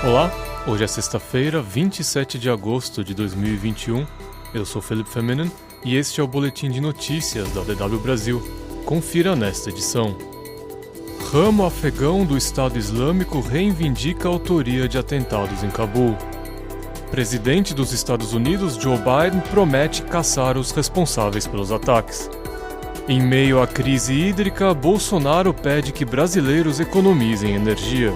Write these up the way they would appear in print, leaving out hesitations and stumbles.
Olá, hoje é sexta-feira, 27 de agosto de 2021. Eu sou Felipe Feminen e este é o Boletim de Notícias da DW Brasil. Confira nesta edição. Ramo afegão do Estado Islâmico reivindica a autoria de atentados em Cabul. Presidente dos Estados Unidos, Joe Biden, promete caçar os responsáveis pelos ataques. Em meio à crise hídrica, Bolsonaro pede que brasileiros economizem energia.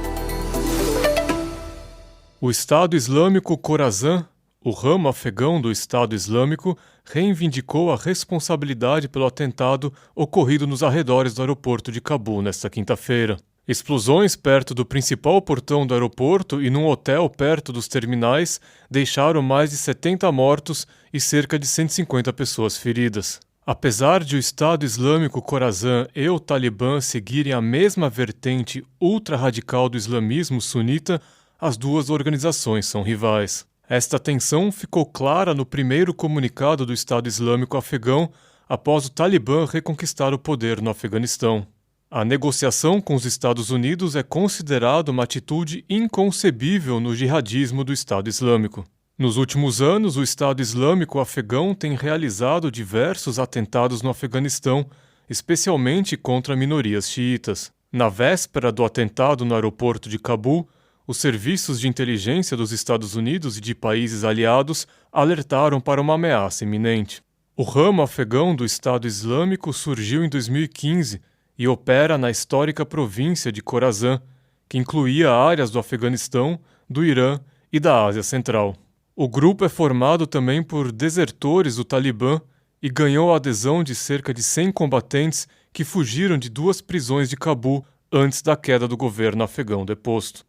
O Estado Islâmico Khorasan, o ramo afegão do Estado Islâmico, reivindicou a responsabilidade pelo atentado ocorrido nos arredores do aeroporto de Cabul nesta quinta-feira. Explosões perto do principal portão do aeroporto e num hotel perto dos terminais deixaram mais de 70 mortos e cerca de 150 pessoas feridas. Apesar de o Estado Islâmico Khorasan e o Talibã seguirem a mesma vertente ultra-radical do islamismo sunita, as duas organizações são rivais. Esta tensão ficou clara no primeiro comunicado do Estado Islâmico afegão após o Talibã reconquistar o poder no Afeganistão. A negociação com os Estados Unidos é considerada uma atitude inconcebível no jihadismo do Estado Islâmico. Nos últimos anos, o Estado Islâmico afegão tem realizado diversos atentados no Afeganistão, especialmente contra minorias xiitas. Na véspera do atentado no aeroporto de Cabul, os serviços de inteligência dos Estados Unidos e de países aliados alertaram para uma ameaça iminente. O ramo afegão do Estado Islâmico surgiu em 2015 e opera na histórica província de Khorasan, que incluía áreas do Afeganistão, do Irã e da Ásia Central. O grupo é formado também por desertores do Talibã e ganhou a adesão de cerca de 100 combatentes que fugiram de duas prisões de Cabul antes da queda do governo afegão deposto.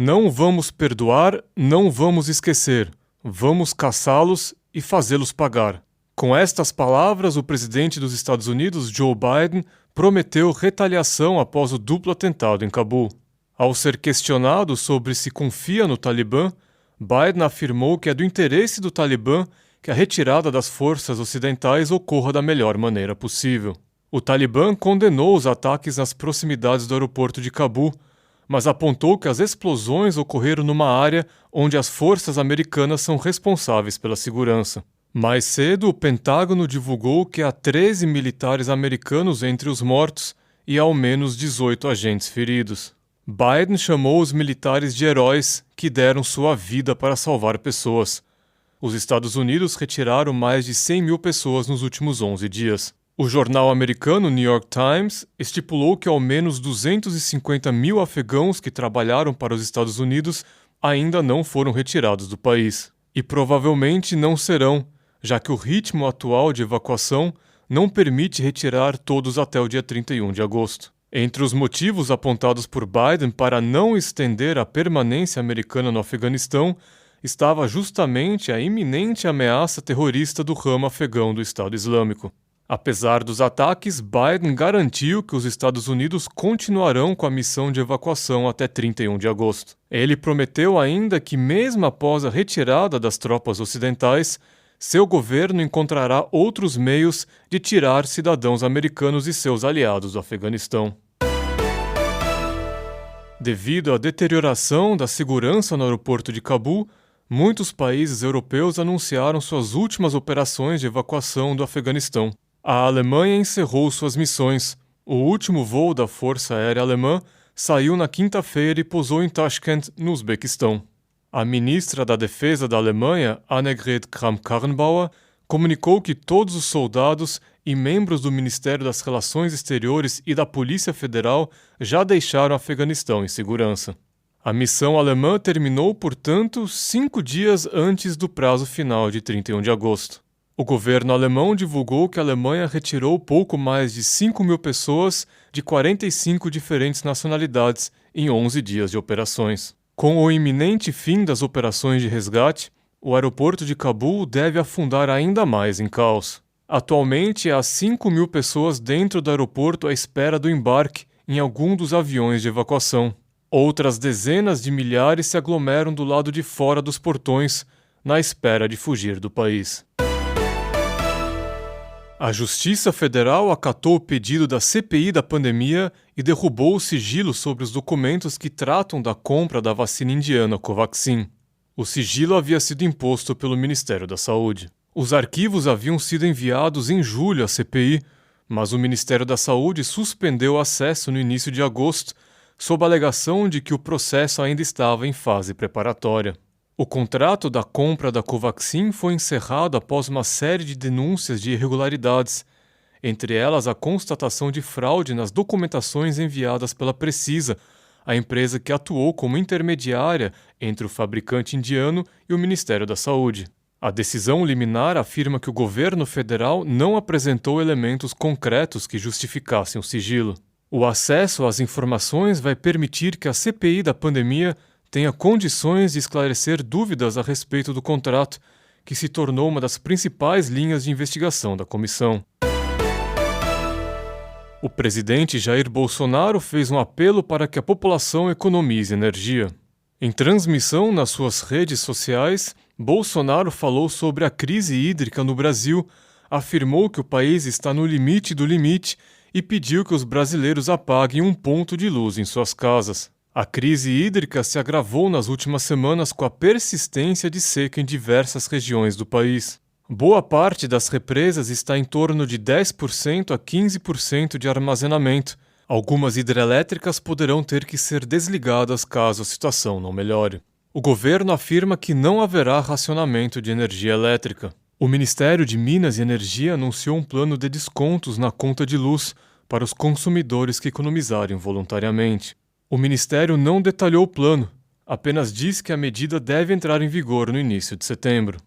Não vamos perdoar, não vamos esquecer. Vamos caçá-los e fazê-los pagar. Com estas palavras, o presidente dos Estados Unidos, Joe Biden, prometeu retaliação após o duplo atentado em Cabul. Ao ser questionado sobre se confia no Talibã, Biden afirmou que é do interesse do Talibã que a retirada das forças ocidentais ocorra da melhor maneira possível. O Talibã condenou os ataques nas proximidades do aeroporto de Cabul, mas apontou que as explosões ocorreram numa área onde as forças americanas são responsáveis pela segurança. Mais cedo, o Pentágono divulgou que há 13 militares americanos entre os mortos e ao menos 18 agentes feridos. Biden chamou os militares de heróis que deram sua vida para salvar pessoas. Os Estados Unidos retiraram mais de 100 mil pessoas nos últimos 11 dias. O jornal americano New York Times estipulou que ao menos 250 mil afegãos que trabalharam para os Estados Unidos ainda não foram retirados do país. E provavelmente não serão, já que o ritmo atual de evacuação não permite retirar todos até o dia 31 de agosto. Entre os motivos apontados por Biden para não estender a permanência americana no Afeganistão estava justamente a iminente ameaça terrorista do ramo afegão do Estado Islâmico. Apesar dos ataques, Biden garantiu que os Estados Unidos continuarão com a missão de evacuação até 31 de agosto. Ele prometeu ainda que, mesmo após a retirada das tropas ocidentais, seu governo encontrará outros meios de tirar cidadãos americanos e seus aliados do Afeganistão. Devido à deterioração da segurança no aeroporto de Cabul, muitos países europeus anunciaram suas últimas operações de evacuação do Afeganistão. A Alemanha encerrou suas missões. O último voo da Força Aérea Alemã saiu na quinta-feira e pousou em Tashkent, no Uzbequistão. A ministra da Defesa da Alemanha, Annegret Kramp-Karrenbauer, comunicou que todos os soldados e membros do Ministério das Relações Exteriores e da Polícia Federal já deixaram o Afeganistão em segurança. A missão alemã terminou, portanto, 5 dias antes do prazo final de 31 de agosto. O governo alemão divulgou que a Alemanha retirou pouco mais de 5 mil pessoas de 45 diferentes nacionalidades em 11 dias de operações. Com o iminente fim das operações de resgate, o aeroporto de Cabul deve afundar ainda mais em caos. Atualmente, há 5 mil pessoas dentro do aeroporto à espera do embarque em algum dos aviões de evacuação. Outras dezenas de milhares se aglomeram do lado de fora dos portões, na espera de fugir do país. A Justiça Federal acatou o pedido da CPI da pandemia e derrubou o sigilo sobre os documentos que tratam da compra da vacina indiana Covaxin. O sigilo havia sido imposto pelo Ministério da Saúde. Os arquivos haviam sido enviados em julho à CPI, mas o Ministério da Saúde suspendeu o acesso no início de agosto, sob a alegação de que o processo ainda estava em fase preparatória. O contrato da compra da Covaxin foi encerrado após uma série de denúncias de irregularidades, entre elas a constatação de fraude nas documentações enviadas pela Precisa, a empresa que atuou como intermediária entre o fabricante indiano e o Ministério da Saúde. A decisão liminar afirma que o governo federal não apresentou elementos concretos que justificassem o sigilo. O acesso às informações vai permitir que a CPI da pandemia tenha condições de esclarecer dúvidas a respeito do contrato, que se tornou uma das principais linhas de investigação da comissão. O presidente Jair Bolsonaro fez um apelo para que a população economize energia. Em transmissão nas suas redes sociais, Bolsonaro falou sobre a crise hídrica no Brasil, afirmou que o país está no limite do limite e pediu que os brasileiros apaguem um ponto de luz em suas casas. A crise hídrica se agravou nas últimas semanas com a persistência de seca em diversas regiões do país. Boa parte das represas está em torno de 10% a 15% de armazenamento. Algumas hidrelétricas poderão ter que ser desligadas caso a situação não melhore. O governo afirma que não haverá racionamento de energia elétrica. O Ministério de Minas e Energia anunciou um plano de descontos na conta de luz para os consumidores que economizarem voluntariamente. O Ministério não detalhou o plano, apenas diz que a medida deve entrar em vigor no início de setembro.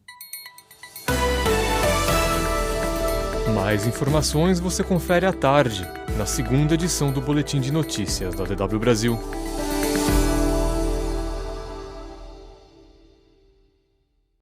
Mais informações você confere à tarde, na segunda edição do Boletim de Notícias da DW Brasil.